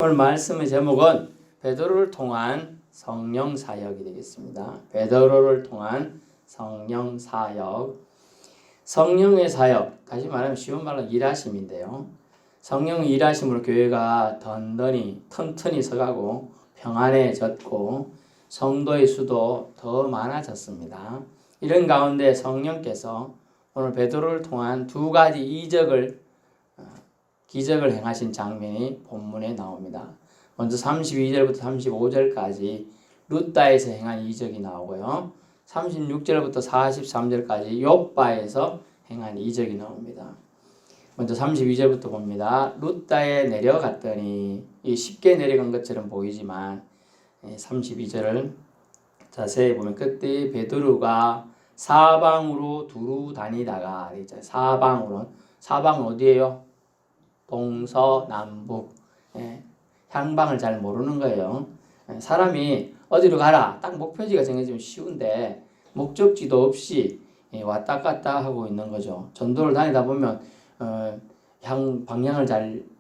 오늘 말씀의 제목은 베드로를 통한 성령 사역이 되겠습니다. 베드로를 통한 성령 사역. 성령의 사역, 다시 말하면 쉬운 말로 일하심인데요. 성령의 일하심으로 교회가 튼튼히 서가고 평안해졌고 성도의 수도 더 많아졌습니다. 이런 가운데 성령께서 오늘 베드로를 통한 두 가지 기적을 행하신 장면이 본문에 나옵니다. 먼저 32절부터 35절까지 룻다에서 행한 이적이 나오고요. 36절부터 43절까지 욥바에서 행한 이적이 나옵니다. 먼저 32절부터 봅니다. 룻다에 내려갔더니 쉽게 내려간 것처럼 보이지만 32절을 자세히 보면 그때 베드로가 사방으로 두루 다니다가 사방은 어디예요? 동서남북. 향방을 잘 모르는 거예요. 사람이 어디로 가라 딱 목표지가 정해지면 쉬운데 목적지도 없이 왔다 갔다 하고 있는 거죠. 전도를 다니다 보면 방향을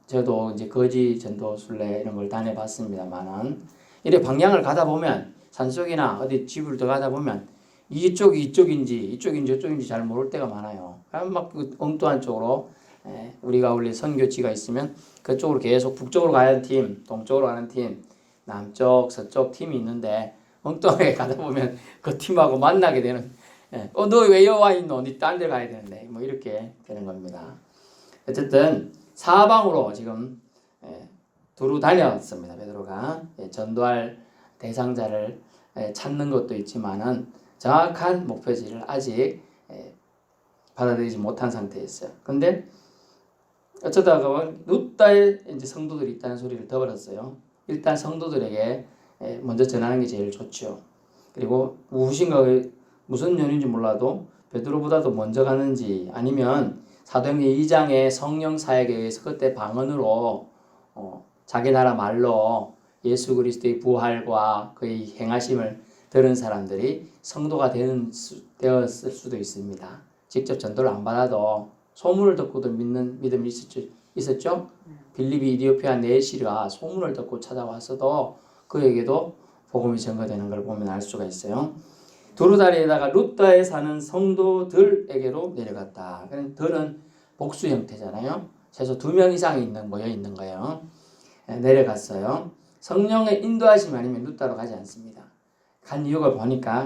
저도 이제 거지 전도 순례 이런 걸 다녀봤습니다만은 이렇게 방향을 가다 보면 산속이나 어디 집을 더 가다 보면 이쪽인지 저쪽인지 잘 모를 때가 많아요. 막 엉뚱한 쪽으로 우리가 원래 선교지가 있으면 그쪽으로 계속 북쪽으로 가는 팀, 동쪽으로 가는 팀, 남쪽, 서쪽 팀이 있는데 엉뚱하게 가다 보면 그 팀하고 만나게 되는 너 왜 여기 와 있노? 니 딴 데 가야 되는데 뭐 이렇게 되는 겁니다. 어쨌든 사방으로 지금 두루 다녔습니다. 베드로가 전도할 대상자를 찾는 것도 있지만은 정확한 목표지를 아직 받아들이지 못한 상태였어요. 근데 어쩌다가 룻다에 이제 성도들이 있다는 소리를 들었어요. 일단 성도들에게 먼저 전하는 게 제일 좋죠. 그리고 무슨 연유인지 몰라도 베드로보다도 먼저 가는지 아니면 사도행전 2장의 성령 사역에 의해서 그때 방언으로 자기 나라 말로 예수 그리스도의 부활과 그의 행하심을 들은 사람들이 성도가 되었을 수도 있습니다. 직접 전도를 안 받아도 소문을 듣고도 믿는 믿음이 있었죠? 빌립이 이디오피아 네시가 소문을 듣고 찾아왔어도 그에게도 복음이 전거되는 걸 보면 알 수가 있어요. 두루다리에다가 룻다에 사는 성도들에게로 내려갔다. 들은 복수 형태잖아요. 최소 2명 이상이 모여 있는 거예요. 내려갔어요. 성령의 인도하심 아니면 룻다로 가지 않습니다. 간 이유가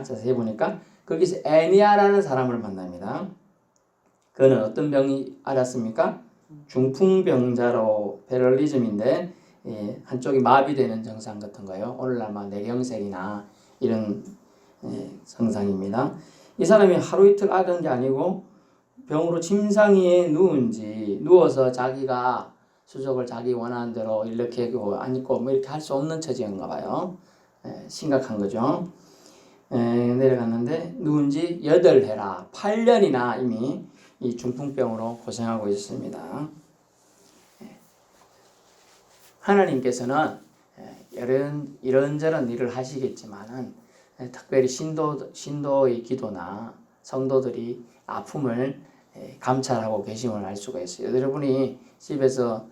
자세히 보니까 거기서 애니아라는 사람을 만납니다. 그는 어떤 병이 앓았습니까? 중풍병자로 페럴리즘인데 한쪽이 마비되는 증상 같은 거예요. 오늘날 뇌경색이나 이런 증상입니다. 이 사람이 하루 이틀 앓은 게 아니고 병으로 침상위에 누워서 자기가 수족을 자기 원하는 대로 이렇게 앉고 뭐 이렇게 할 수 없는 처지인가 봐요. 심각한 거죠. 내려갔는데 누운 지 8해라 8년이나 이미 이 중풍병으로 고생하고 있습니다. 하나님께서는 이런저런 일을 하시겠지만은 특별히 신도의 기도나 성도들이 아픔을 감찰하고 계심을 알 수가 있어요. 여러분이 집에서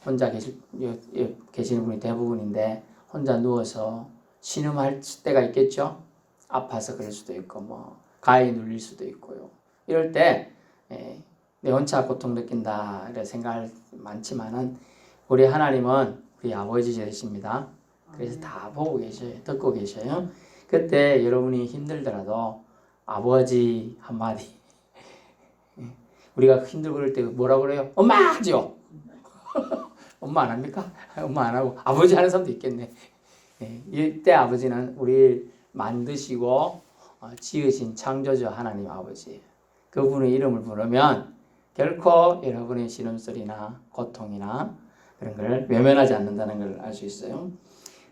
혼자 계시는 분이 대부분인데 혼자 누워서 신음할 때가 있겠죠. 아파서 그럴 수도 있고 가히 눌릴 수도 있고요. 이럴 때 내 혼자 고통 느낀다 이런 생각 많지만은 우리 하나님은 우리 아버지 되십니다. 그래서 다 보고 계셔요. 듣고 계셔요. 그때 여러분이 힘들더라도 아버지 한마디 우리가 힘들고 그럴 때 뭐라고 그래요? 엄마 하죠. 엄마 안 합니까? 엄마 안 하고 아버지 하는 사람도 있겠네. 이때 아버지는 우리를 만드시고 지으신 창조주 하나님 아버지. 그분의 이름을 부르면 결코 여러분의 신음소리나 고통이나 그런 걸 외면하지 않는다는 걸 알 수 있어요.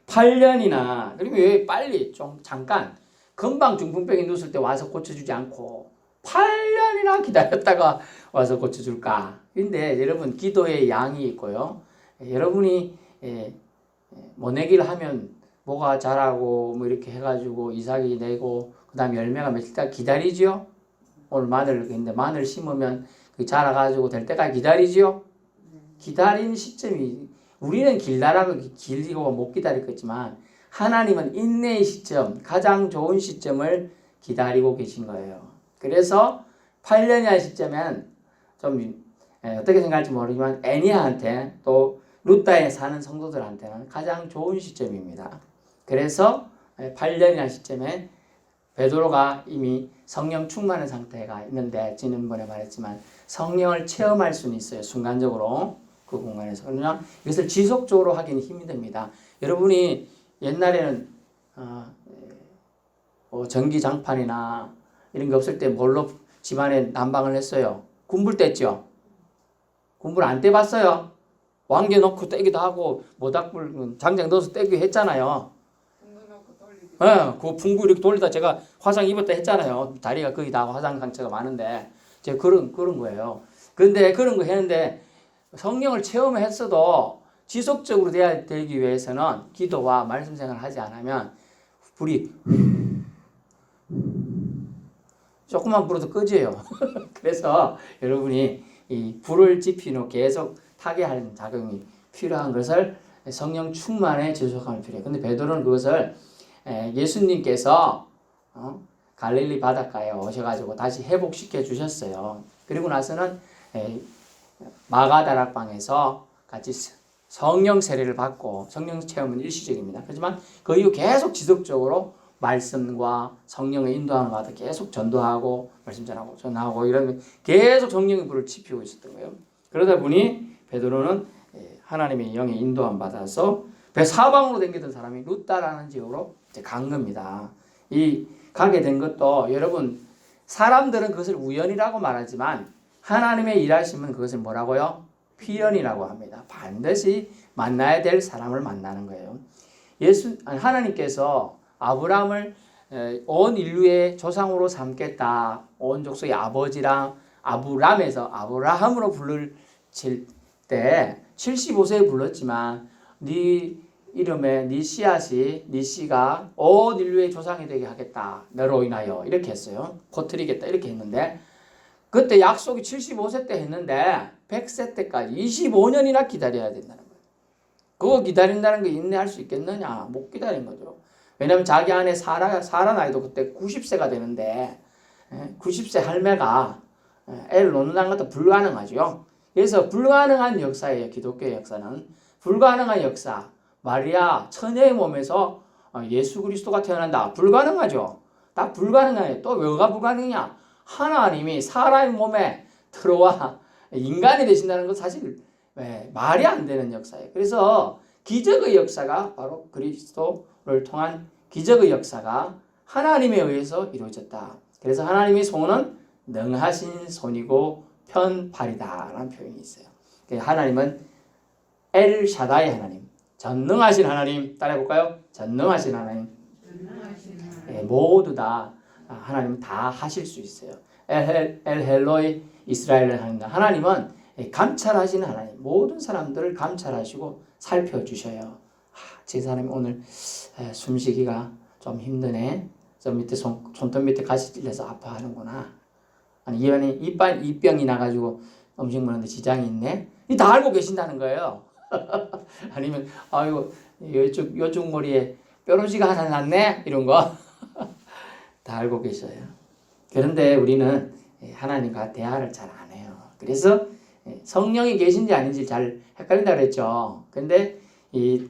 8년이나 그리고 왜 빨리 잠깐 금방 중풍병이 누웠을 때 와서 고쳐주지 않고 8년이나 기다렸다가 와서 고쳐줄까? 근데 여러분 기도의 양이 있고요. 여러분이 모내기를 하면 뭐가 자라고 이렇게 해가지고 이삭이 내고 그 다음 열매가 며칠 다 기다리죠. 오늘 마늘 심으면 자라가지고 될 때까지 기다리죠. 기다리는 시점이 우리는 길다라고 길고 못 기다리겠지만 하나님은 인내의 시점, 가장 좋은 시점을 기다리고 계신 거예요. 그래서 8년이라는 시점엔 좀 어떻게 생각할지 모르지만 애니아한테 또 루다에 사는 성도들한테는 가장 좋은 시점입니다. 그래서 8년이라는 시점에 베드로가 이미 성령 충만한 상태가 있는데 지난번에 말했지만 성령을 체험할 수는 있어요. 순간적으로 그 공간에서. 그러나 이것을 지속적으로 하기는 힘이 듭니다. 여러분이 옛날에는 전기장판이나 이런 게 없을 때 뭘로 집안에 난방을 했어요? 군불 뗐죠? 군불 안 떼봤어요? 왕개 넣고 떼기도 하고 모닥불 장작 넣어서 떼기도 했잖아요. 그 풍구 이렇게 돌리다 제가 화상 입었다 했잖아요. 다리가 거의 다 화상 상처가 많은데 제가 그런 거예요. 그런데 그런 거 했는데 성령을 체험했어도 지속적으로 되기 위해서는 기도와 말씀 생활을 하지 않으면 불이 조금만 불어도 꺼져요. 그래서 여러분이 이 불을 지피는 계속 타게 하는 작용이 필요한 것을 성령 충만에 지속하면 필요해요. 근데 베드로는 그것을 예수님께서 갈릴리 바닷가에 오셔가지고 다시 회복시켜 주셨어요. 그리고 나서는 마가다락방에서 같이 성령 세례를 받고 성령 체험은 일시적입니다. 하지만 그 이후 계속 지속적으로 말씀과 성령의 인도함을 받아 계속 전도하고 말씀 전하고 이런 계속 성령의 불을 지피고 있었던 거예요. 그러다 보니 베드로는 하나님의 영의 인도함 받아서 배 사방으로 댕기던 사람이 루다라는 지역으로 이제 간 겁니다. 이 가게 된 것도 여러분 사람들은 그것을 우연이라고 말하지만 하나님의 일하심은 그것을 뭐라고요? 필연이라고 합니다. 반드시 만나야 될 사람을 만나는 거예요. 하나님께서 아브라함을 온 인류의 조상으로 삼겠다. 온 족속의 아버지랑 아브람에서 아브라함으로 부르실 때 75세에 불렀지만 네 이름에 네 씨앗이 네 씨가 온 인류의 조상이 되게 하겠다. 너로 인하여 이렇게 했어요. 퍼뜨리겠다 이렇게 했는데 그때 약속이 75세 때 했는데 100세 때까지 25년이나 기다려야 된다는 거예요. 그거 기다린다는 게 인내할 수 있겠느냐? 못 기다린 거죠. 왜냐하면 자기 안에 사라 나이도 그때 90세가 되는데 90세 할매가 애를 놓는다는 것도 불가능하죠. 그래서 불가능한 역사예요. 기독교의 역사는. 불가능한 역사. 마리아 처녀의 몸에서 예수 그리스도가 태어난다. 불가능하죠. 다 불가능해요. 또 뭐가 불가능이냐? 하나님이 사람의 몸에 들어와 인간이 되신다는 건 사실 말이 안 되는 역사예요. 그래서 기적의 역사가 바로 그리스도를 통한 기적의 역사가 하나님에 의해서 이루어졌다. 그래서 하나님의 손은 능하신 손이고 편팔이다 라는 표현이 있어요. 하나님은 엘 샤다이 하나님, 전능하신 하나님, 따라해볼까요? 전능하신 하나님. 모두 다 하나님은 다 하실 수 있어요. 엘 헬로이 이스라엘을 하는 하나님은 감찰하시는 하나님, 모든 사람들을 감찰하시고 살펴주셔요. 제 사람이 오늘 숨쉬기가 좀 힘드네. 저 밑에 손톱 밑에 가시 찔려서 아파하는구나. 아니 이병이 나가지고 음식 먹는데 지장이 있네. 이 다 알고 계신다는 거예요. 아니면 아이고 요쪽 머리에 뾰루지가 하나 났네 이런 거 다 알고 계셔요. 그런데 우리는 하나님과 대화를 잘 안 해요. 그래서 성령이 계신지 아닌지 잘 헷갈린다 그랬죠. 근데 이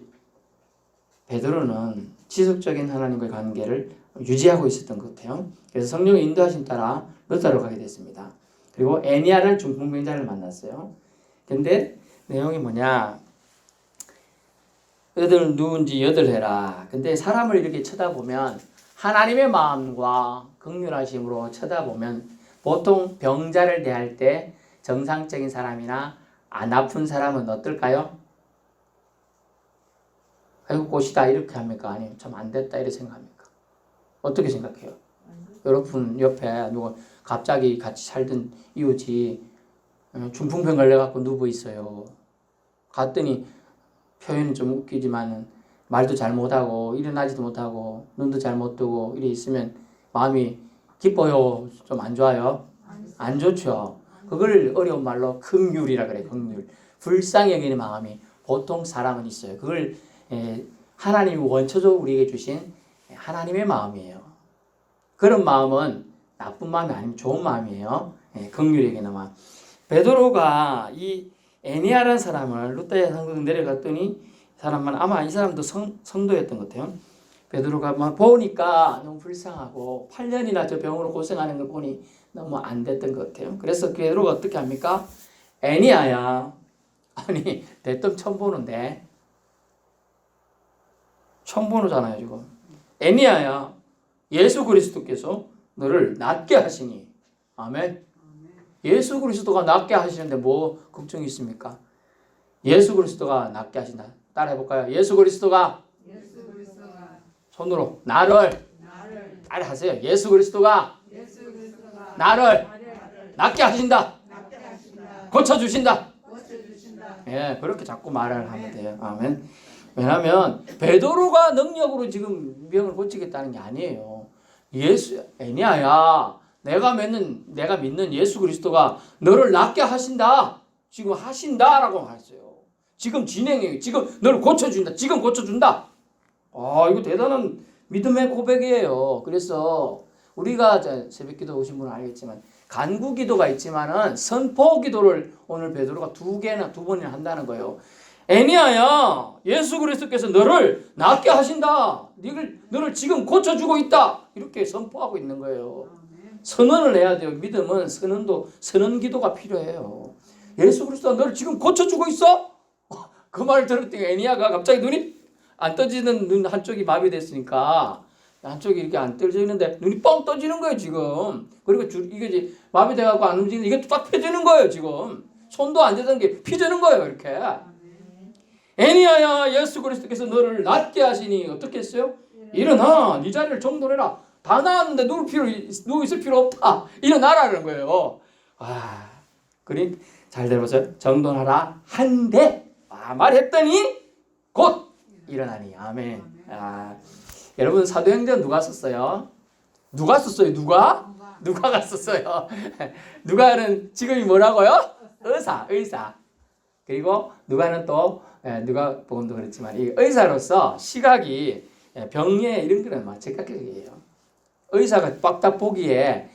베드로는 지속적인 하나님과의 관계를 유지하고 있었던 것 같아요. 그래서 성령의 인도하심 따라 루다로 가게 됐습니다. 그리고 애니아라는 중풍병자를 만났어요. 근데 내용이 뭐냐? 너희들 누군지 여들해라. 근데 사람을 이렇게 쳐다보면 하나님의 마음과 긍휼하심으로 쳐다보면 보통 병자를 대할 때 정상적인 사람이나 안 아픈 사람은 어떨까요? 아이고 꽃이다 이렇게 합니까? 아니면 참 안 됐다 이렇게 생각합니까? 어떻게 생각해요? 여러분 옆에 누가 갑자기 같이 살던 이웃이 중풍병 걸려갖고 누워 있어요. 갔더니 표현이 좀 웃기지만 말도 잘 못하고 일어나지도 못하고 눈도 잘 못 뜨고 이래 있으면 마음이 기뻐요? 좀 안 좋아요? 안 좋죠. 그걸 어려운 말로 긍휼이라 그래. 긍휼. 불쌍히 여기는 마음이 보통 사람은 있어요. 그걸 하나님이 원초적으로 우리에게 주신 하나님의 마음이에요. 그런 마음은 나쁜 마음이 아니면 좋은 마음이에요. 긍휼에게는 마음. 베드로가 이 에니아라는 사람을 루다의 상도에 내려갔더니 사람만 아마 이 사람도 성도였던 것 같아요. 베드로가 막 보니까 너무 불쌍하고 8년이나 저 병으로 고생하는 걸 보니 너무 안 됐던 것 같아요. 그래서 베드로가 어떻게 합니까? 애니아야, 아니 대뜸 처음 보는데 처음 보는잖아요 지금. 애니아야, 예수 그리스도께서 너를 낫게 하시니. 아멘. 예수 그리스도가 낫게 하시는데 뭐 걱정이 있습니까? 예수 그리스도가 낫게 하신다. 따라해볼까요? 예수 그리스도가 손으로 나를 따라하세요. 예수 그리스도가 나를 낫게 하신다. 고쳐주신다. 예, 그렇게 자꾸 말을 하면 돼요. 아멘. 왜냐하면 베드로가 능력으로 지금 병을 고치겠다는 게 아니에요. 애니아야, 내가 믿는 예수 그리스도가 너를 낫게 하신다. 지금 하신다라고 말했어요. 지금 진행해. 지금 너를 고쳐준다. 지금 고쳐준다. 이거 대단한 믿음의 고백이에요. 그래서 우리가 새벽기도 오신 분은 알겠지만 간구기도가 있지만은 선포기도를 오늘 베드로가 두 번이나 한다는 거예요. 애니아야, 예수 그리스도께서 너를 낫게 하신다. 너를 지금 고쳐주고 있다. 이렇게 선포하고 있는 거예요. 선언을 해야 돼요. 믿음은 선언 기도가 필요해요. 예수 그리스도가 너를 지금 고쳐주고 있어? 그 말을 들었더니 애니아가 갑자기 눈이 안 떠지는 눈 한쪽이 마비됐으니까 한쪽이 이렇게 안 떠지는데 눈이 뻥 떠지는 거예요 지금. 그리고 이게 이제 마비돼갖고 안 움직이는데 이게 딱 펴지는 거예요 지금. 손도 안 되던 게 펴지는 거예요 이렇게. 애니아야, 예수 그리스도께서 너를 낫게 하시니 어떻게 했어요? 일어나, 네 자리를 정돈해라. 다 나았는데 누워 있을 필요 없다. 일어나라는 거예요. 그러니 잘 들어보세요. 정돈하라 한데 말했더니 곧 일어나니. 아멘. 여러분 사도행전 누가 썼어요? 누가 썼어요? 누가는 직업이 뭐라고요? 의사. 그리고 누가는 또 누가 복음도 그렇지만 이 의사로서 시각이 병예 이런 거는 막 적극적이에요. 의사가 빡딱 보기에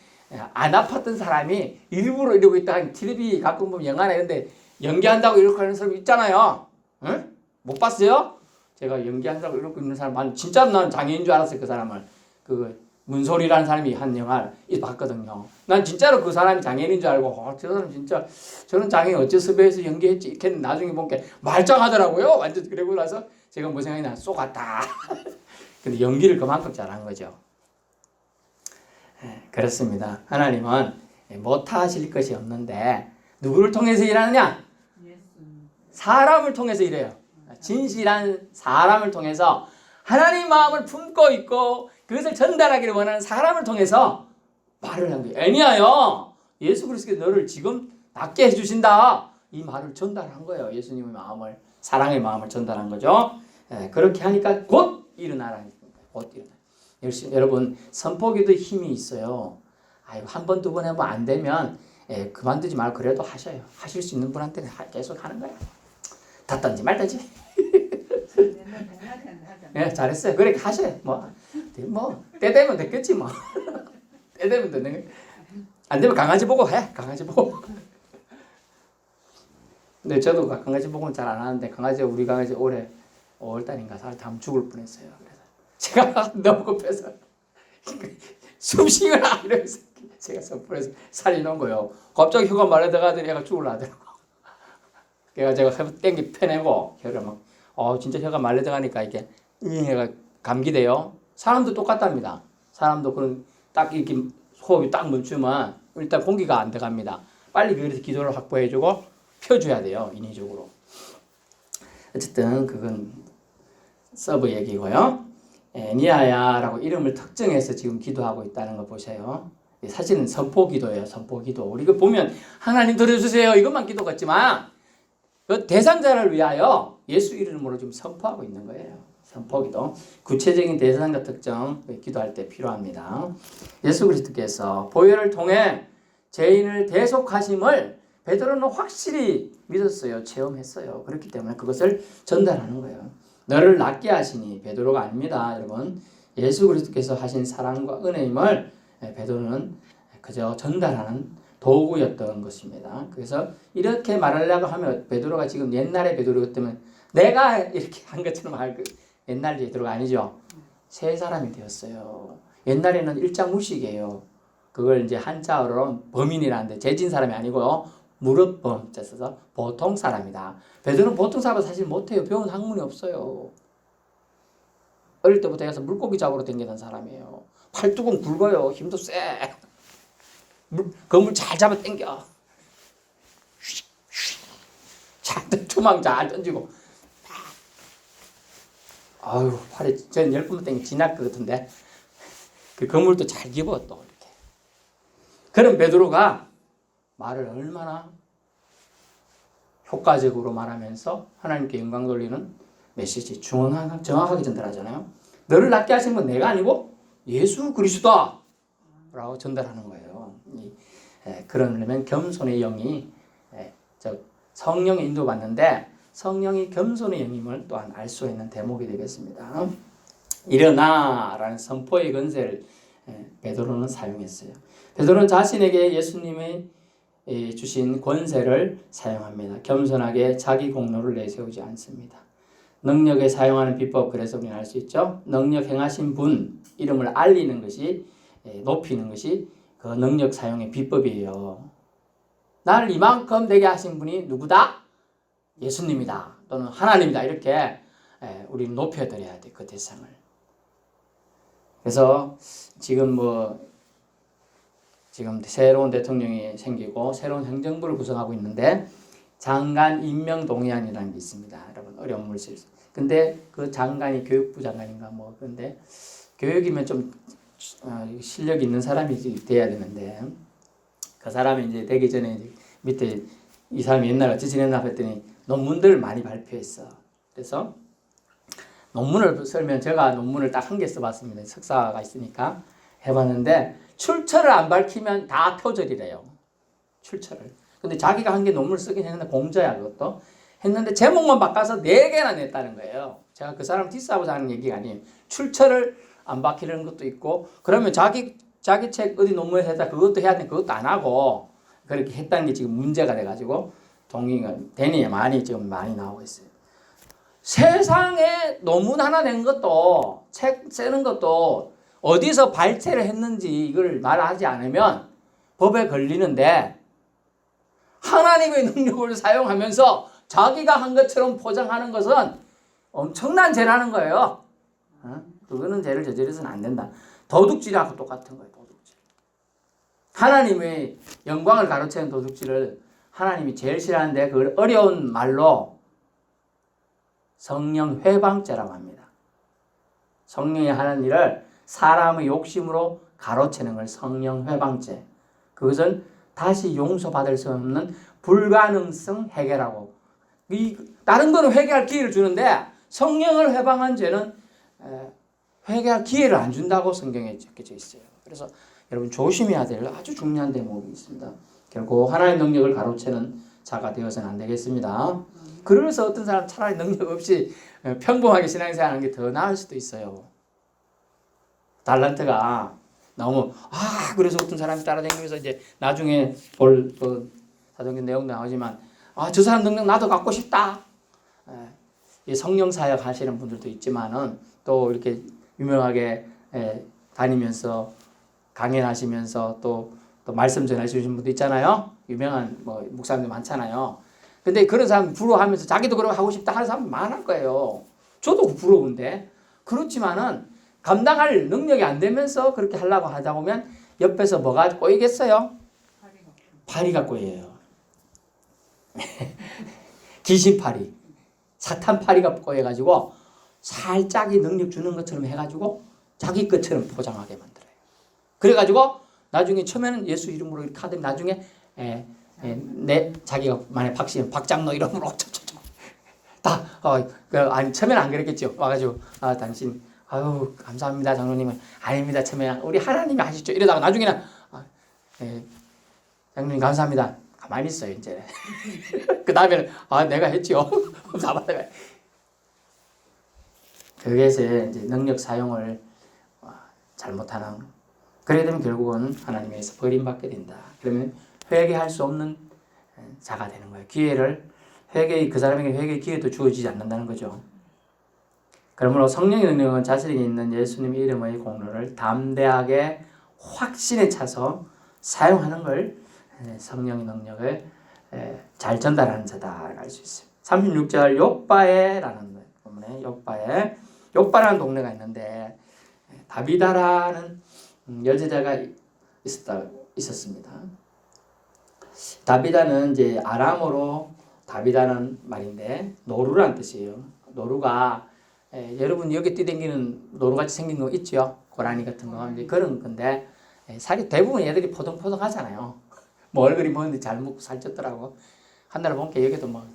안 아팠던 사람이 일부러 이러고 있다. TV 가끔 보면 영화나 이런데 연기한다고 이렇게 하는 사람 있잖아요. 응? 못 봤어요? 제가 연기한다고 이러고 있는 사람 진짜 난 장애인 줄 알았어요. 그 사람을. 그 문소리라는 사람이 한 영화를 봤거든요. 난 진짜로 그 사람이 장애인인 줄 알고 저 사람 진짜 저런 장애인 어째 섭외해서 연기했지 이렇게 나중에 보니까 말짱하더라고요. 완전 그러고 나서 제가 뭐 생각이 나 쏘갔다. 근데 연기를 그만큼 잘한 거죠. 그렇습니다. 하나님은 못하실 것이 없는데 누구를 통해서 일하느냐? 사람을 통해서 일해요. 진실한 사람을 통해서 하나님 마음을 품고 있고 그것을 전달하기를 원하는 사람을 통해서 말을 한 거예요. 애니아여, 예수 그리스도께서 너를 지금 낫게 해주신다. 이 말을 전달한 거예요. 예수님의 마음을, 사랑의 마음을 전달한 거죠. 그렇게 하니까 곧 일어나라는 겁니다. 곧 일어나. 여러분 선포기도 힘이 있어요. 한 번, 두 번 해보면 안 되면 그만두지 말고 그래도 하셔요. 하실 수 있는 분한테는 계속 하는 거예요. 닫든지 말든지. 잘했어요. 그렇게 하셔요. 때 되면 됐겠지 뭐. 때 되면 되는 거예요. 안 되면 강아지 보고 해. 강아지 보고. 근데 저도 강아지 보고는 잘 안 하는데 우리 강아지 올해 5월달인가 4월 다음 죽을 뻔했어요. 그래서 제가 너무 급해서 숨 쉬거나 이러면서 제가 선풀에서 살이 넣은 거예요. 갑자기 혀가 말라들어가더니 애가 죽으려 하더라고. 그래서 제가 땡기 펴내고 혀를 진짜 혀가 말라들어가니까 이게 얘가 감기돼요. 사람도 똑같답니다. 사람도 그런 딱 이렇게 호흡이 딱 멈추면 일단 공기가 안 들어갑니다. 빨리 그래서 기도를 확보해주고 펴줘야 돼요. 인위적으로. 어쨌든 그건 서브 얘기고요. 애니아야라고 이름을 특정해서 지금 기도하고 있다는 거 보세요. 사실은 선포기도예요. 선포기도. 우리가 보면 하나님 들어주세요 이것만 기도 같지만 그 대상자를 위하여 예수 이름으로 지금 선포하고 있는 거예요. 선포기도. 구체적인 대상자 특정 기도할 때 필요합니다. 예수 그리스도께서 보혈을 통해 죄인을 대속하심을 베드로는 확실히 믿었어요. 체험했어요. 그렇기 때문에 그것을 전달하는 거예요. 너를 낫게 하시니 베드로가 아닙니다. 여러분, 예수 그리스도께서 하신 사랑과 은혜임을 베드로는 그저 전달하는 도구였던 것입니다. 그래서 이렇게 말하려고 하면 베드로가 지금 옛날의 베드로기 때문에 내가 이렇게 한 것처럼 옛날 베드로가 아니죠. 새 사람이 되었어요. 옛날에는 일자무식이에요. 그걸 이제 한자어로 범인이라는데 죄진 사람이 아니고요. 무릇범 써서 보통 사람이다. 베드로는 보통 사람은 사실 못해요. 배운 학문이 없어요. 어릴 때부터 해서 물고기 잡으러 다니던 사람이에요. 팔뚝은 굵어요. 힘도 세. 그물 잘 잡아 당겨. 투망 잘 던지고. 아유, 팔에 전 10번만 당겨 지날 것 같은데. 그 그물도 잘 집어 또 이렇게. 그런 베드로가 말을 얼마나 효과적으로 말하면서 하나님께 영광 돌리는 메시지 정확하게 전달하잖아요. 너를 낫게 하신 건 내가 아니고 예수 그리스도다 라고 전달하는 거예요. 그러려면 겸손의 영이 성령의 인도받는데 성령이 겸손의 영임을 또한 알 수 있는 대목이 되겠습니다. 일어나 라는 선포의 건세를 베드로는 사용했어요. 베드로는 자신에게 예수님의 주신 권세를 사용합니다. 겸손하게 자기 공로를 내세우지 않습니다. 능력에 사용하는 비법, 그래서 우리는 알 수 있죠. 능력 행하신 분 이름을 알리는 것이, 높이는 것이 그 능력 사용의 비법이에요. 나를 이만큼 되게 하신 분이 누구다? 예수님이다. 또는 하나님이다. 이렇게 우리는 높여드려야 돼, 그 대상을. 그래서 지금 새로운 대통령이 생기고 새로운 행정부를 구성하고 있는데 장관 임명 동의안이라는 게 있습니다. 여러분, 어려운 물질. 근데 그 장관이 교육부 장관인가 근데 교육이면 좀 실력 있는 사람이 돼야 되는데 그 사람이 이제 되기 전에 밑에 이 사람이 옛날에 어찌 지냈나 했더니 논문들을 많이 발표했어. 그래서 논문을 쓰면 제가 논문을 딱 한 개 써봤습니다. 석사가 있으니까 해봤는데 출처를 안 밝히면 다 표절이래요. 출처를. 근데 자기가 한 개 논문을 쓰긴 했는데 공저야 그것도. 했는데 제목만 바꿔서 4개나 냈다는 거예요. 제가 그 사람 디스하고자 하는 얘기가 아니에요. 출처를 안 밝히는 것도 있고 그러면 자기 책 어디 논문에 했다 그것도 해야 되는데 그것도 안 하고 그렇게 했다는 게 지금 문제가 돼가지고 동의가 되니 지금 많이 나오고 있어요. 세상에 논문 하나 낸 것도 책 쓰는 것도 어디서 발췌를 했는지 이걸 말하지 않으면 법에 걸리는데 하나님의 능력을 사용하면서 자기가 한 것처럼 포장하는 것은 엄청난 죄라는 거예요. 그거는 죄를 저지르서는 안 된다. 도둑질하고 똑같은 거예요. 도둑질. 하나님의 영광을 가로채는 도둑질을 하나님이 제일 싫어하는데 그걸 어려운 말로 성령 회방죄라고 합니다. 성령이 하는 일을 사람의 욕심으로 가로채는 걸 성령 회방죄. 그것은 다시 용서받을 수 없는 불가능성 해결하고 다른 거는 회개할 기회를 주는데 성령을 회방한 죄는 회개할 기회를 안 준다고 성경에 적혀져 있어요. 그래서 여러분 조심해야 될 아주 중요한 대목이 있습니다. 결국 하나님의 능력을 가로채는 자가 되어서는 안 되겠습니다. 그래서 어떤 사람 차라리 능력 없이 평범하게 신앙생활하는 게 더 나을 수도 있어요. 달란트가 너무 그래서 어떤 사람이 따라다니면서 이제 나중에 볼 사도행전 내용도 나오지만 저 사람 능력 나도 갖고 싶다. 성령 사역 하시는 분들도 있지만은 또 이렇게 유명하게 다니면서 강연하시면서 또 말씀 전해주시는 분도 있잖아요. 유명한 목사님들 많잖아요. 근데 그런 사람 부러워하면서 자기도 그러고 하고 싶다 하는 사람 많을 거예요. 저도 부러운데 그렇지만은 감당할 능력이 안 되면서 그렇게 하려고 하다 보면 옆에서 뭐가 꼬이겠어요? 파리가 꼬여요. 귀신파리, 사탄파리가 꼬여가지고 살짝이 능력 주는 것처럼 해가지고 자기 것처럼 포장하게 만들어요. 그래가지고 나중에 처음에는 예수 이름으로 이렇게 하더니 나중에 자기가 만약 박장로 이름으로 아니 처음에는 안 그랬겠죠. 와가지고 당신 감사합니다 장로님은 아닙니다 처음에는 우리 하나님이 하시죠 이러다가 나중에는 장로님 감사합니다 가만히 있어요 이제. 그 다음에는 내가 했죠. 나받아가. 거기에서 이제 능력 사용을 잘못하는. 그래 되면 결국은 하나님에게서 버림받게 된다. 그러면 회개할 수 없는 자가 되는 거예요. 그 사람에게 회개의 기회도 주어지지 않는다는 거죠. 그러므로 성령의 능력은 자신에게 있는 예수님의 이름의 공로를 담대하게 확신에 차서 사용하는 걸 성령의 능력을 잘 전달하는 자다 알 수 있어요. 36절 욥바에라는 부분에 욥바라는 동네가 있는데 다비다라는 여제자가 있었습니다. 다비다는 이제 아람어로 다비다는 말인데 노루라는 뜻이에요. 노루가 여러분 여기 뛰댕기는 노루같이 생긴 거 있죠? 고라니 같은 거 이제 그런 건데 살이 대부분 애들이 포동포동하잖아요. 뭐 얼굴이 뭐는데 잘 먹고 살쪘더라고. 한날 보니까 여기도 뭐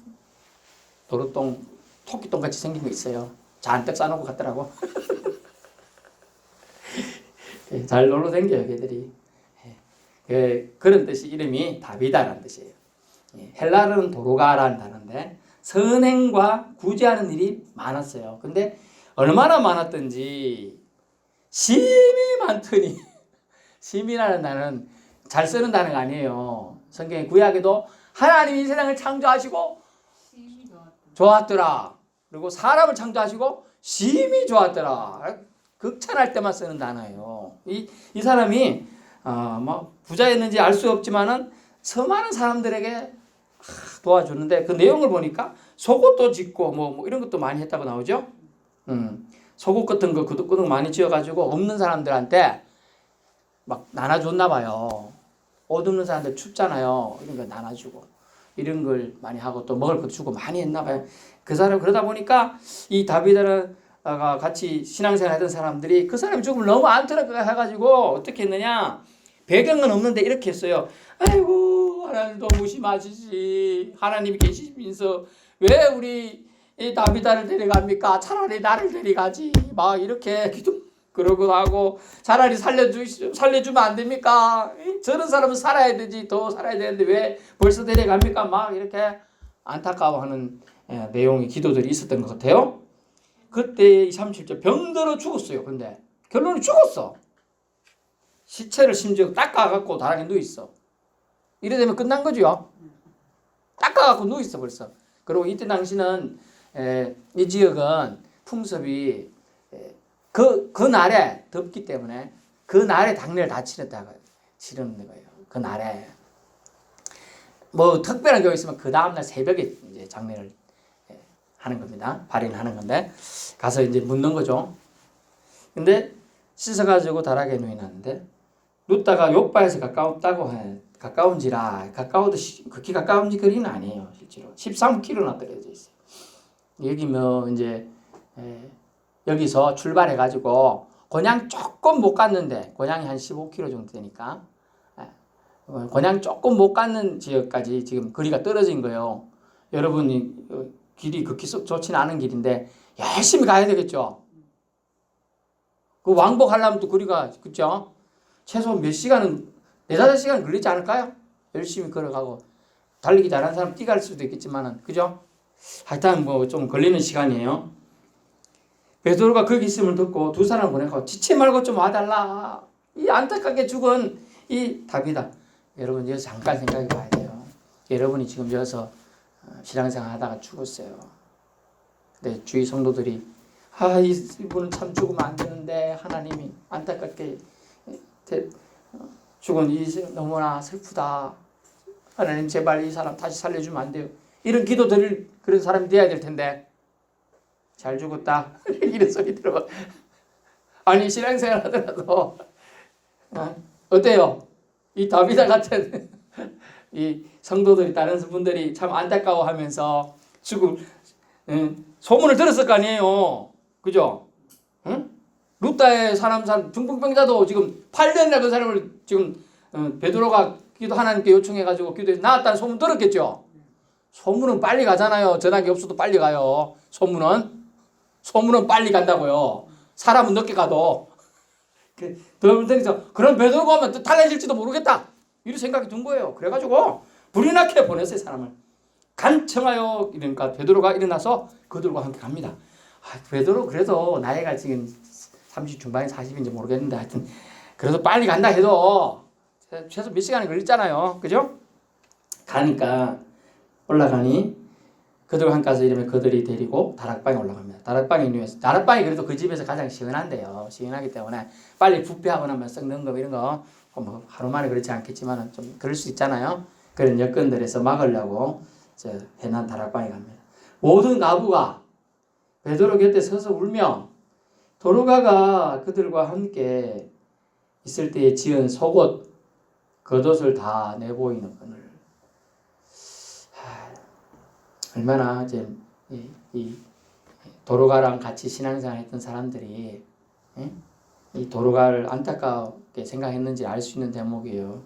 노루똥, 토끼똥 같이 생긴 거 있어요. 잔뜩 싸놓고 갔더라고. 잘 놀러 댕겨요, 걔들이. 그런 뜻이 이름이 다비다라는 뜻이에요. 헬라어는 도로가라는 단어인데 선행과 구제하는 일이 많았어요. 근데 얼마나 많았던지 심이 많더니 심이라는 단어는 잘 쓰는 단어가 아니에요. 성경의 구약에도 하나님이 세상을 창조하시고 좋았더라. 그리고 사람을 창조하시고 심이 좋았더라. 극찬할 때만 쓰는 단어예요. 이 사람이 뭐 부자였는지 알 수 없지만은 수많은 사람들에게 도와주는데 그 내용을 보니까 속옷도 짓고 뭐 이런 것도 많이 했다고 나오죠. 속옷 같은 거 구둑구둑 많이 지어가지고 없는 사람들한테 막 나눠줬나 봐요. 옷 없는 사람들 춥잖아요. 이런 거 나눠주고 이런 걸 많이 하고 또 먹을 것도 주고 많이 했나 봐요. 그 사람 그러다 보니까 이 다비드가 같이 신앙생활 하던 사람들이 그 사람이 죽으면 너무 안타깝게 해가지고 어떻게 했느냐, 배경은 없는데 이렇게 했어요. 아이고 하나님도 무심하시지. 하나님이 계시면서 왜 우리 이 다비다를 데려갑니까? 차라리 나를 데려가지. 막 이렇게 기도 그러고 하고 차라리 살려주면 안 됩니까? 저런 사람은 살아야 되지. 더 살아야 되는데 왜 벌써 데려갑니까? 막 이렇게 안타까워하는 내용의 기도들이 있었던 것 같아요. 그때 37절 병들어 죽었어요. 근데 결론이 죽었어. 시체를 심지어 닦아갖고 다락에 누워있어. 이래 되면 끝난 거죠. 닦아갖고 누워있어 벌써. 그리고 이때 당시는 이 지역은 풍습이 그 날에 덥기 때문에 그 날에 당례를 다 치르는 거예요. 그 날에 뭐 특별한 경우 있으면 그 다음날 새벽에 이제 장례를 하는 겁니다. 발인하는 건데 가서 이제 묻는 거죠. 근데 씻어가지고 다락에 누워놨는데 룻다가 욥바에서 가까운지라 가까워도 극히 가까운 거리는 아니에요. 실제로 13km나 떨어져 있어요. 여기 뭐 이제 여기서 출발해가지고 곤양 조금 못 갔는데 곤양이 한 15km 정도 되니까 곤양 조금 못 갔는 지역까지 지금 거리가 떨어진 거예요. 여러분이 길이 극히 좋지는 않은 길인데 열심히 가야 되겠죠. 그 왕복하려면 또 거리가 그죠? 최소 몇 시간은 4-5시간 걸리지 않을까요? 열심히 걸어가고 달리기 잘하는 사람 뛰갈 수도 있겠지만은 그죠? 하여튼 뭐 좀 걸리는 시간이에요. 베드로가 거기 있음을 듣고 두 사람 보내고 지체 말고 좀 와달라. 이 안타깝게 죽은 이 다비다. 여러분 여기서 잠깐 생각해 봐야 돼요. 여러분이 지금 여기서 신앙생활 하다가 죽었어요. 근데 주위 성도들이 이분은 참 죽으면 안 되는데 하나님이 안타깝게 죽은 이 너무나 슬프다. 하나님 제발 이 사람 다시 살려주면 안 돼요. 이런 기도 드릴 그런 사람이 돼야 될 텐데 잘 죽었다 이런 소리 들어. 아니 신앙생활 하더라도 어때요? 이 다비다 같은 이 성도들이 다른 분들이 참 안타까워하면서 소문을 들었을 거 아니에요. 그죠? 응? 룻다의 사람 중풍병자도 지금 8년이나 그 사람을 지금 베드로가 하나님께 요청해가지고 기도해서 나았다는 소문 들었겠죠? 소문은 빨리 가잖아요. 전화기 없어도 빨리 가요. 소문은 빨리 간다고요. 사람은 늦게 가도. 그런 베드로가 하면 또 달라질지도 모르겠다. 이런 생각이 든 거예요. 그래가지고 불이 나게 보냈어요. 사람을 간청하여. 그러니까 베드로가 일어나서 그들과 함께 갑니다. 베드로 그래도 나이가 지금 30 중반에 40인지 모르겠는데 하여튼 그래도 빨리 간다 해도 최소 몇 시간이 걸렸잖아요. 그죠? 가니까 올라가니 그들과 함께 가서 이러면 그들이 데리고 다락방에 올라갑니다. 다락방이 그래도 그 집에서 가장 시원한데요. 시원하기 때문에 빨리 부패하고 나면 썩는 거 이런 거 뭐 하루 만에 그렇지 않겠지만 좀 그럴 수 있잖아요. 그런 여건들에서 막으려고 저 해난 다락방에 갑니다. 모든 가부가 베드로 곁에 서서 울며 도로가가 그들과 함께 있을 때에 지은 속옷 겉옷을 다 내보이는 것을 얼마나 이제 이 도로가랑 같이 신앙생활했던 사람들이 이 도로가를 안타깝게 생각했는지 알 수 있는 대목이에요.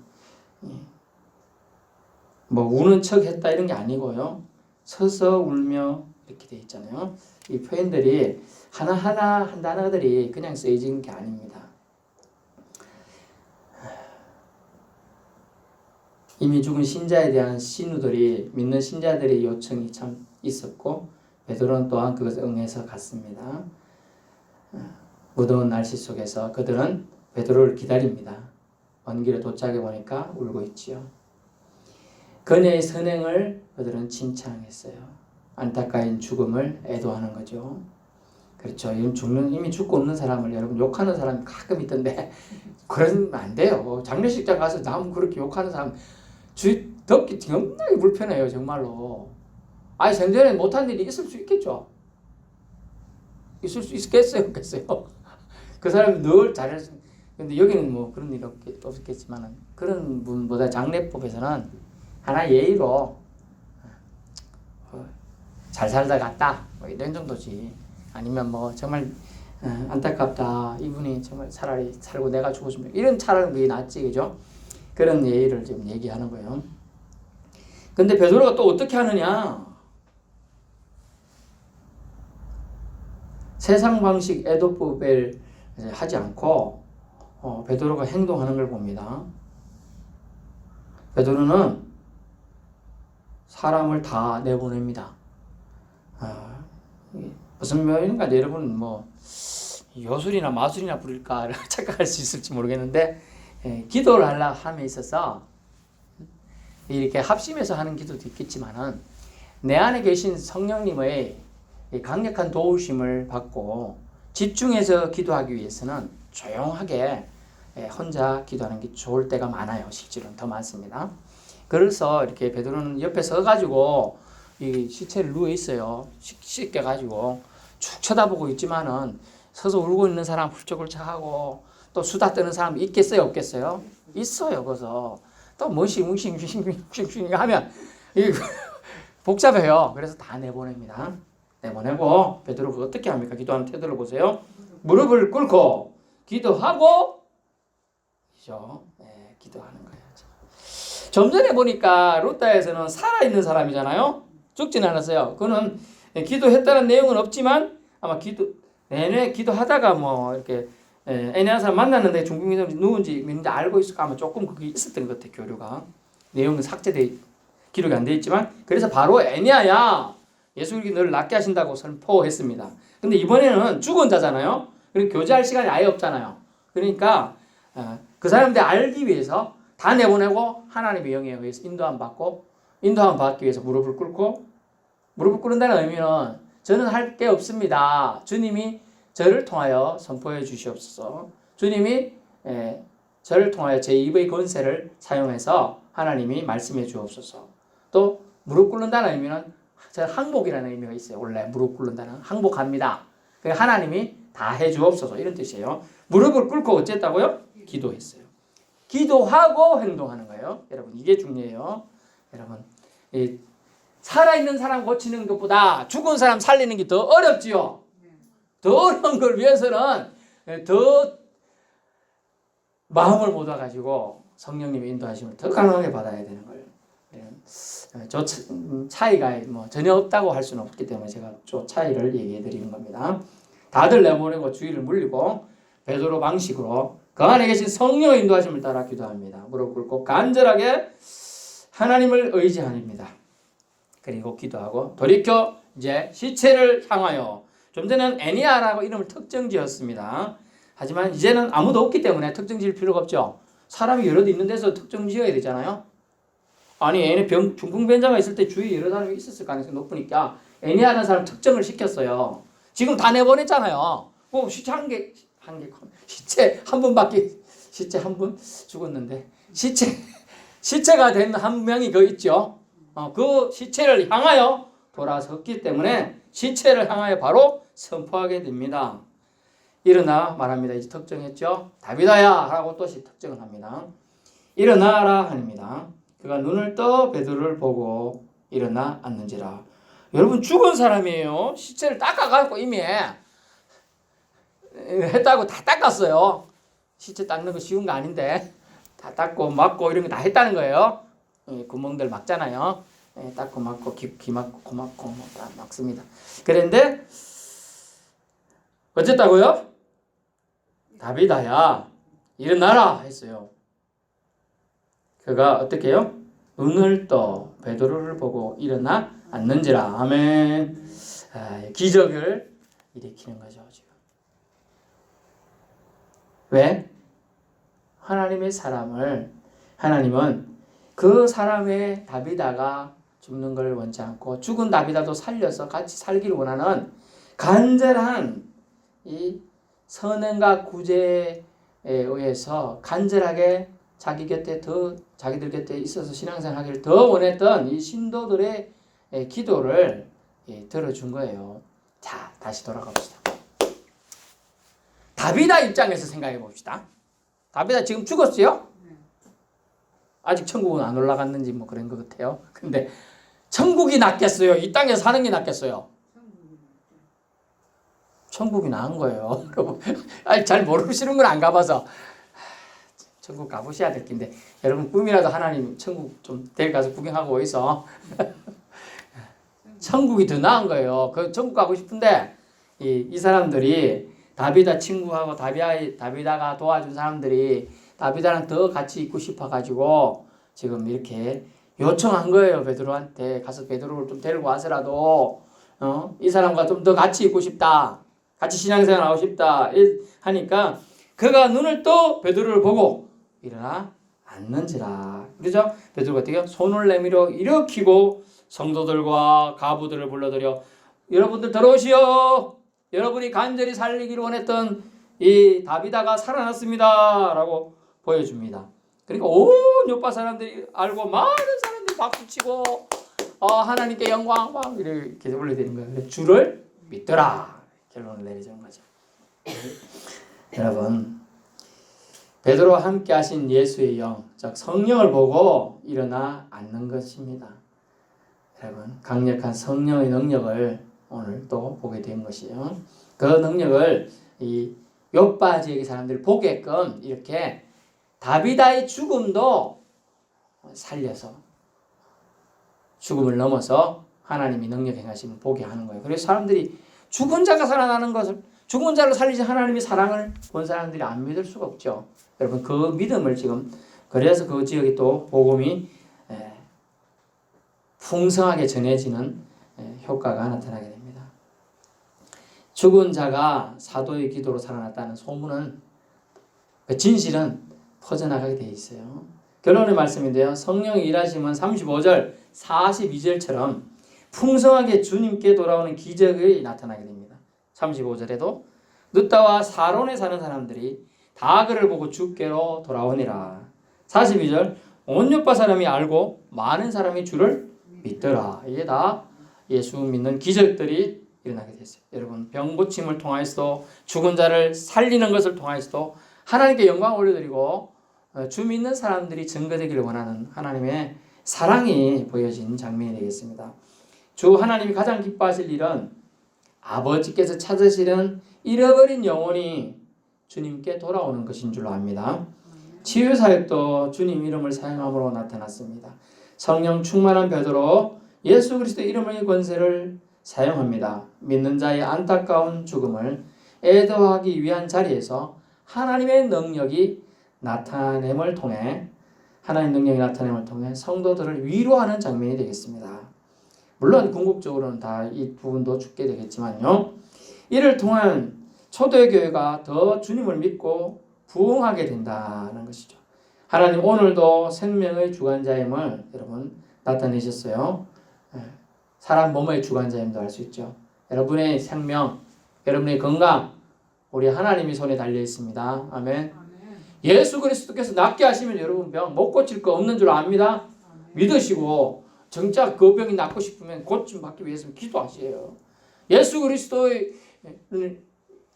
뭐 우는 척 했다 이런 게 아니고요. 서서 울며 이렇게 돼 있잖아요. 이 표현들이 하나하나 한 단어들이 그냥 쓰여진 게 아닙니다. 이미 죽은 신자에 대한 신우들이 믿는 신자들의 요청이 참 있었고 베드로는 또한 그것을 응해서 갔습니다. 무더운 날씨 속에서 그들은 베드로를 기다립니다. 먼 길에 도착해 보니까 울고 있지요. 그녀의 선행을 그들은 칭찬했어요. 안타까운 죽음을 애도하는 거죠. 그렇죠. 이미 죽고 없는 사람을 여러분 욕하는 사람이 가끔 있던데 그러면 안 돼요. 장례식장 가서 남 그렇게 욕하는 사람 덥기 겁나게 불편해요. 정말로. 생전에 못한 일이 있을 수 있겠죠. 있을 수 있겠어요? 없겠어요? 그 사람이 늘 잘했어. 근데 여기는 뭐 그런 일 없겠지만 그런 분보다 장례법에서는 하나 예의로 잘 살다 갔다 뭐 이런 정도지. 아니면 뭐 정말 안타깝다. 이분이 정말 차라리 살고 내가 죽었으면 이런 차라리 그게 낫지. 그죠? 그런 예의를 지금 얘기하는 거예요. 근데 베드로가 또 어떻게 하느냐? 세상 방식 애도법을 하지 않고 베드로가 행동하는 걸 봅니다. 베드로는 사람을 다 내보냅니다. 무슨 묘인가 여러분 뭐 요술이나 마술이나 부릴까 착각할 수 있을지 모르겠는데 기도를 함에 있어서 이렇게 합심해서 하는 기도도 있겠지만은 내 안에 계신 성령님의 강력한 도우심을 받고 집중해서 기도하기 위해서는 조용하게 혼자 기도하는 게 좋을 때가 많아요. 실제로는 더 많습니다. 그래서 이렇게 베드로는 옆에 서가지고 이 시체를 누워 있어요. 씻겨가지고 쭉 쳐다보고 있지만은 서서 울고 있는 사람 훌쩍훌쩍하고 또 수다 떠는 사람 있겠어요, 없겠어요? 있어요. 그래서 또 뭉싱 하면 복잡해요. 그래서 다 내보냅니다. 내보내고 베드로가 어떻게 합니까? 기도하는 태도를 보세요. 무릎을 꿇고 기도하고 그죠? 기도하는 거예요. 좀 전에 보니까 루타에서는 살아있는 사람이잖아요. 죽진 않았어요. 그는 기도했다는 내용은 없지만 아마 내내 기도하다가 뭐 이렇게 애니아 사람 만났는데 중국인 사람이 누군지 믿는지 알고 있을까 아마 조금 그게 있었던 것 같아요. 교류가 내용은 기록이 안 돼 있지만 그래서 바로 애니아야 예수 그리스도 너를 낫게 하신다고 선포했습니다. 근데 이번에는 죽은 자잖아요. 그러니까 교제할 시간이 아예 없잖아요. 그러니까 그 사람들 알기 위해서 다 내보내고 하나님의 영에 의해서 인도함 받기 위해서 무릎을 꿇는다는 의미는 저는 할 게 없습니다. 주님이 저를 통하여 선포해 주시옵소서. 주님이 저를 통하여 제 입의 권세를 사용해서 하나님이 말씀해 주옵소서. 또 무릎 꿇는다는 의미는 항복이라는 의미가 있어요. 원래 무릎 꿇는다는 항복합니다. 하나님이 다 해주옵소서 이런 뜻이에요. 무릎을 꿇고 어쨌다고요? 기도했어요. 기도하고 행동하는 거예요. 여러분 이게 중요해요. 여러분 살아있는 사람 고치는 것보다 죽은 사람 살리는 게 더 어렵지요. 더 어려운 걸 위해서는 더 마음을 모아가지고 성령님의 인도하심을 더 강하게 받아야 되는 거예요. 저 차이가 뭐 전혀 없다고 할 수는 없기 때문에 제가 저 차이를 얘기해 드리는 겁니다. 다들 내보내고 주의를 물리고 베드로 방식으로 그 안에 계신 성령의 인도하심을 따라 기도합니다. 무릎 꿇고 간절하게 하나님을 의지합니다. 그리고 기도하고 돌이켜 이제 시체를 향하여, 좀 전에는 애니아라고 이름을 특정 지었습니다. 하지만 이제는 아무도 없기 때문에 특정 지을 필요가 없죠. 사람이 여럿 있는 데서 특정 지어야 되잖아요. 아니 애니 중풍변자가 있을 때 주위에 여러 사람이 있었을 가능성이 높으니까 애니아라는 사람 특정을 시켰어요. 지금 다 내보냈잖아요. 뭐 시체 시체 한 분밖에, 시체 한 분 죽었는데 시체가 된 한 명이 그 있죠. 그 시체를 향하여 돌아섰기 때문에 시체를 향하여 바로 선포하게 됩니다. 일어나 말합니다. 이제 특정했죠. 다비다야 라고 또시 특정을 합니다. 일어나라 합니다. 그가 눈을 떠 베드로를 보고 일어나 앉는지라. 여러분 죽은 사람이에요. 시체를 닦아갖고 이미 했다고 다 닦았어요. 시체 닦는 거 쉬운 거 아닌데 다 닦고 막고 이런 거 다 했다는 거예요. 구멍들 막잖아요. 닦고 막고 귀 막고 코 막고 뭐 다 막습니다. 그런데 어쨌다고요? 다비다야 일어나라 했어요. 그가 어떻게 해요? 눈을 떠 베드로를 보고 일어나 앉는지라. 아멘. 기적을 일으키는 거죠 지금. 왜? 하나님의 사람을, 하나님은 그 사람의 다비다가 죽는 걸 원치 않고 죽은 다비다도 살려서 같이 살기를 원하는 간절한 이 선행과 구제에 의해서 간절하게 자기들 곁에 있어서 신앙생활하기를 더 원했던 이 신도들의 기도를 들어준 거예요. 자, 다시 돌아가 봅시다. 다비다 입장에서 생각해 봅시다. 다비다 지금 죽었어요? 아직 천국은 안 올라갔는지 뭐 그런 것 같아요. 근데 천국이 낫겠어요? 이 땅에서 사는 게 낫겠어요? 천국이 나은 거예요. 아니, 잘 모르시는 건 안 가봐서 천국 가보셔야 될 텐데, 여러분 꿈이라도 하나님 천국 좀 데려가서 구경하고 오이소. 천국이 더 나은 거예요. 그 천국 가고 싶은데 이 사람들이 다비다 친구하고 다비다가 도와준 사람들이 다비다랑 더 같이 있고 싶어가지고 지금 이렇게 요청한 거예요. 베드로한테 가서 베드로를 좀 데리고 와서라도 이 사람과 좀 더 같이 있고 싶다. 같이 신앙생활 하고 싶다 하니까 그가 눈을 떠 베드로를 보고 일어나 앉는지라. 그렇죠? 베드로가 어떻게 손을 내밀어 일으키고 성도들과 가부들을 불러들여 여러분들 들어오시오. 여러분이 간절히 살리기를 원했던 이 다비다가 살아났습니다 라고 보여줍니다. 그러니까 온 요파 사람들이 알고 많은 사람들이 박수치고 하나님께 영광 막 이렇게 올려드리는 거예요. 주를 믿더라 결론을 내리는 거죠. 여러분 베드로와 함께 하신 예수의 영, 즉 성령을 보고 일어나 앉는 것입니다. 여러분 강력한 성령의 능력을 오늘 또 보게 된 것이에요. 그 능력을 이 요파 지역의 사람들이 보게끔 이렇게 다비다의 죽음도 살려서 죽음을 넘어서 하나님이 능력 행하심을 보게 하는 거예요. 그래서 사람들이 죽은 자가 살아나는 것을, 죽은 자를 살리신 하나님의 사랑을 본 사람들이 안 믿을 수가 없죠. 여러분 그 믿음을 지금, 그래서 그 지역에 또 복음이 풍성하게 전해지는 효과가 나타나게 됩니다. 죽은 자가 사도의 기도로 살아났다는 소문은, 그 진실은 퍼져나가게 돼 있어요. 결론의 말씀인데요. 성령의 일하심은 35절, 42절처럼 풍성하게 주님께 돌아오는 기적이 나타나게 됩니다. 35절에도 룻다와 사론에 사는 사람들이 다 그를 보고 주께로 돌아오니라. 42절 온 요파 사람이 알고 많은 사람이 주를 믿더라. 이게 다 예수 믿는 기적들이 일어나게 됐어요. 여러분 병 고침을 통하여서도 죽은 자를 살리는 것을 통하여서도 하나님께 영광을 올려드리고 주 믿는 사람들이 증거되기를 원하는 하나님의 사랑이 보여진 장면이 되겠습니다. 주 하나님이 가장 기뻐하실 일은 아버지께서 찾으시는 잃어버린 영혼이 주님께 돌아오는 것인 줄로 압니다. 치유사역도 주님 이름을 사용함으로 나타났습니다. 성령 충만한 베드로 예수 그리스도의 이름의 권세를 사용합니다. 믿는 자의 안타까운 죽음을 애도하기 위한 자리에서 하나님의 능력이 나타냄을 통해 하나님 능력이 나타남을 통해 성도들을 위로하는 장면이 되겠습니다. 물론 궁극적으로는 다 이 부분도 죽게 되겠지만요. 이를 통한 초대교회가 더 주님을 믿고 부흥하게 된다는 것이죠. 하나님 오늘도 생명의 주관자임을 여러분 나타내셨어요. 사람 몸의 주관자임도 알 수 있죠. 여러분의 생명, 여러분의 건강 우리 하나님이 손에 달려 있습니다. 아멘. 예수 그리스도께서 낫게 하시면 여러분 병 못 고칠 거 없는 줄 압니다. 믿으시고 정작 그 병이 낫고 싶으면 고침 받기 위해서는 기도하세요. 예수 그리스도의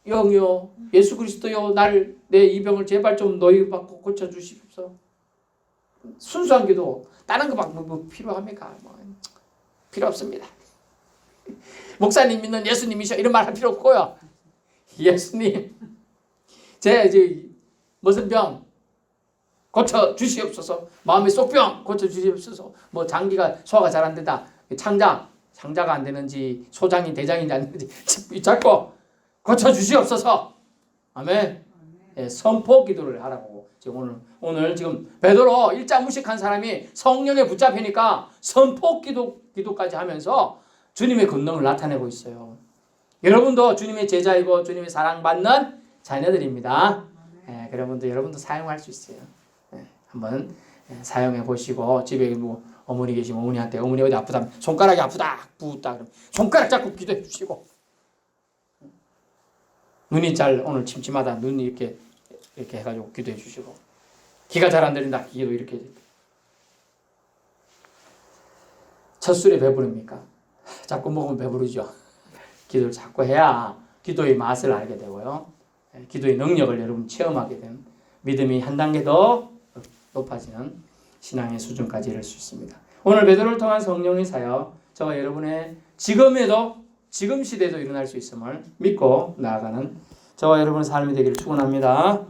영이요, 예수 그리스도요, 내 이 병을 제발 좀 너희 받고 고쳐 주십시오. 순수한 기도. 다른 거 막 뭐 필요합니까? 필요 없습니다. 목사님 믿는 예수님이셔 이런 말 할 필요 없고요. 예수님, 제 무슨 병 고쳐 주시옵소서. 마음의 속병 고쳐 주시옵소서. 뭐 장기가 소화가 잘 안 된다. 창자가 안 되는지 소장이 대장인지 안 되는지 자꾸 고쳐 주시옵소서. 아멘. 예, 선포 기도를 하라고. 지금 오늘 지금 베드로 일자 무식한 사람이 성령에 붙잡히니까 선포 기도까지 하면서 주님의 권능을 나타내고 있어요. 여러분도 주님의 제자이고 주님의 사랑받는 자녀들입니다. 예, 여러분도 사용할 수 있어요. 예, 한번 사용해 보시고 집에 뭐 어머니 계시면 어머니한테 어머니 어디 아프다 손가락이 아프다 부었다 그러면 손가락 잡고 기도해 주시고 눈이 오늘 침침하다 눈이 이렇게 해가지고 기도해 주시고 기가 잘 안 들린다 기도 이렇게 첫 술에 배부릅니까? 자꾸 먹으면 배부르죠. 기도를 자꾸 해야 기도의 맛을 알게 되고요. 기도의 능력을 여러분 체험하게 된 믿음이 한 단계 더 높아지는 신앙의 수준까지 이룰 수 있습니다. 오늘 베드로를 통한 성령의 사역 저와 여러분의 지금 시대도 일어날 수 있음을 믿고 나아가는 저와 여러분의 삶이 되기를 축원합니다.